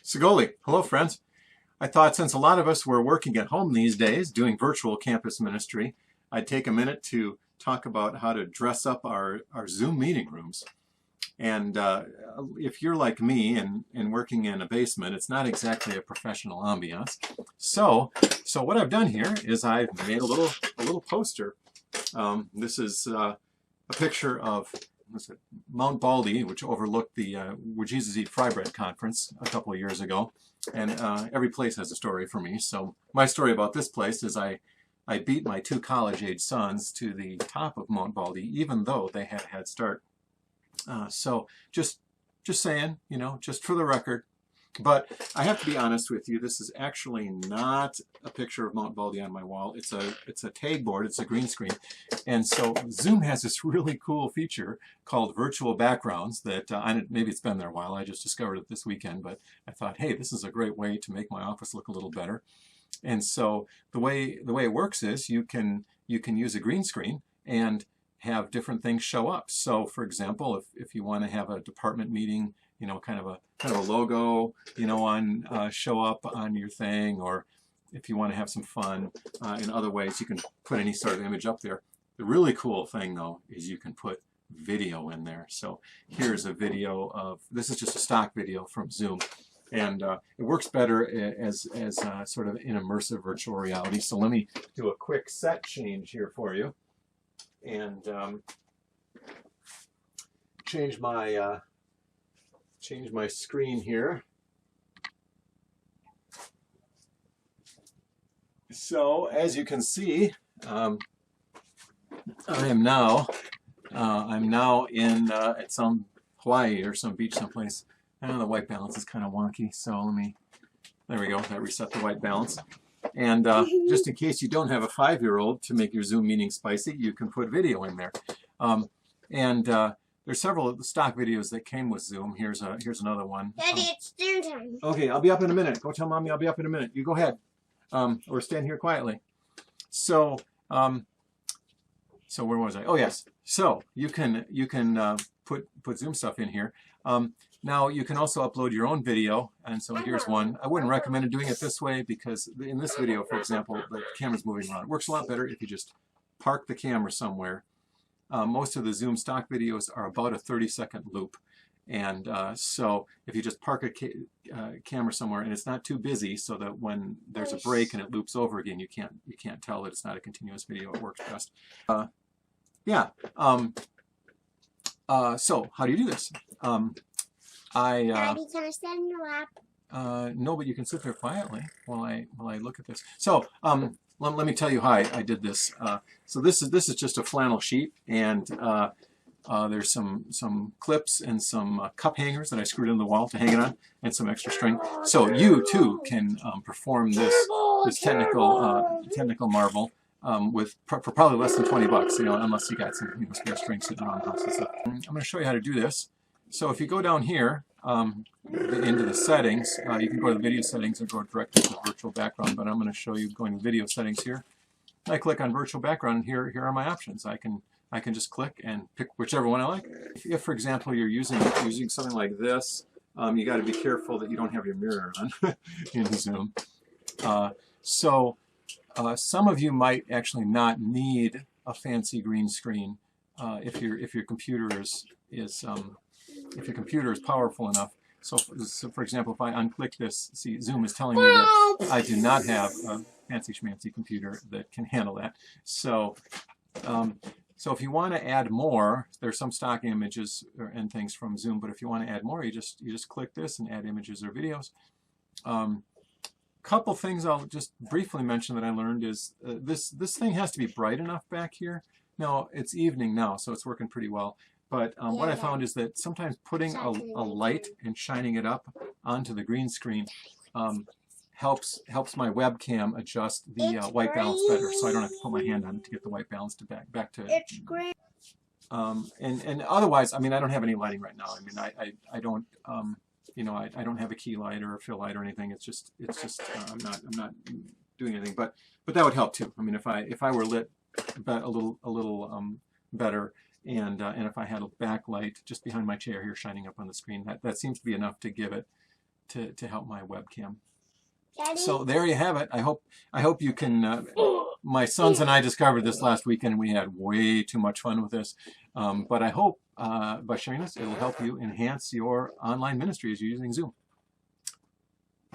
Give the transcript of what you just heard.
Segoli. Hello, friends. I thought since a lot of us were working at home these days, doing virtual campus ministry, I'd take a minute to talk about how to dress up our Zoom meeting rooms. And if you're like me and working in a basement, it's not exactly a professional ambiance. So what I've done here is I've made a little poster. This is a picture of Mount Baldy, which overlooked the Where Jesus Eat Fry Bread conference a couple of years ago. And every place has a story for me. So my story about this place is I beat my two college-age sons to the top of Mount Baldy, even though they had a head start. So just saying, you know, just for the record. But I have to be honest with you, this is actually not a picture of Mount Baldy on my wall. It's a tag board, it's a green screen. And so Zoom has this really cool feature called virtual backgrounds that maybe it's been there a while. I just discovered it this weekend, but I thought, hey, this is a great way to make my office look a little better. And so the way it works is you can use a green screen and have different things show up. So for example, if you want to have a department meeting, you know, kind of a logo, you know, show up on your thing, or if you want to have some fun in other ways, you can put any sort of image up there. The really cool thing though is you can put video in there. So here's a video of, this is just a stock video from Zoom, and it works better as sort of an immersive virtual reality. So let me do a quick set change here for you, and change my screen here. So as you can see, I'm now in at some Hawaii or some beach someplace. I know the white balance is kind of wonky, so there we go, that reset the white balance. And just in case you don't have a 5-year-old to make your Zoom meeting spicy, you can put video in there. There's several of the stock videos that came with Zoom. Here's another one. Daddy, it's dinner time. Okay, I'll be up in a minute. Go tell Mommy I'll be up in a minute. You go ahead. Or stand here quietly. So where was I? Oh yes. So you can put Zoom stuff in here. Now you can also upload your own video, and so here's one. I wouldn't recommend doing it this way because in this video, for example, the camera's moving around. It works a lot better if you just park the camera somewhere. Most of the Zoom stock videos are about a 30-second loop, and so if you just park a camera somewhere and it's not too busy, so that when there's a break and it loops over again, you can't tell that it's not a continuous video. It works best. Yeah. So how do you do this? Daddy, can I stand in your lap? No, but you can sit there quietly while I look at this. So let me tell you how I did this. So this is just a flannel sheet, and there's some clips and some cup hangers that I screwed in the wall to hang it on, and some extra string. So you too can perform this technical marvel for probably less than 20 bucks, you know, unless you got some spare string sitting around the house and stuff. I'm going to show you how to do this. So if you go down here into the settings, you can go to the video settings and go directly to virtual background, but I'm going to show you going to video settings here. I click on virtual background, and here are my options. I can just click and pick whichever one I like. If for example, you're using something like this, you got to be careful that you don't have your mirror on in Zoom. Some of you might actually not need a fancy green screen if your computer is powerful enough. So for example, if I unclick this, see, Zoom is telling me that I do not have a fancy schmancy computer that can handle that. So if you want to add more, there's some stock images and things from Zoom, but if you want to add more, you just click this and add images or videos. Couple things I'll just briefly mention that I learned is this thing has to be bright enough back here. Now it's evening now, so it's working pretty well. But what I found is that sometimes putting a light and shining it up onto the green screen helps my webcam adjust the white balance better, so I don't have to put my hand on it to get the white balance to back to. It's great. And otherwise, I mean, I don't have any lighting right now. I mean, I don't you know, I don't have a key light or a fill light or anything. It's just I'm not doing anything. But that would help too. I mean, if I were lit a little better. And if I had a backlight just behind my chair here shining up on the screen, that seems to be enough to give it to help my webcam. Daddy? So there you have it. I hope you can. My sons and I discovered this last weekend. We had way too much fun with this, but I hope by sharing this, it will help you enhance your online ministry as you're using Zoom.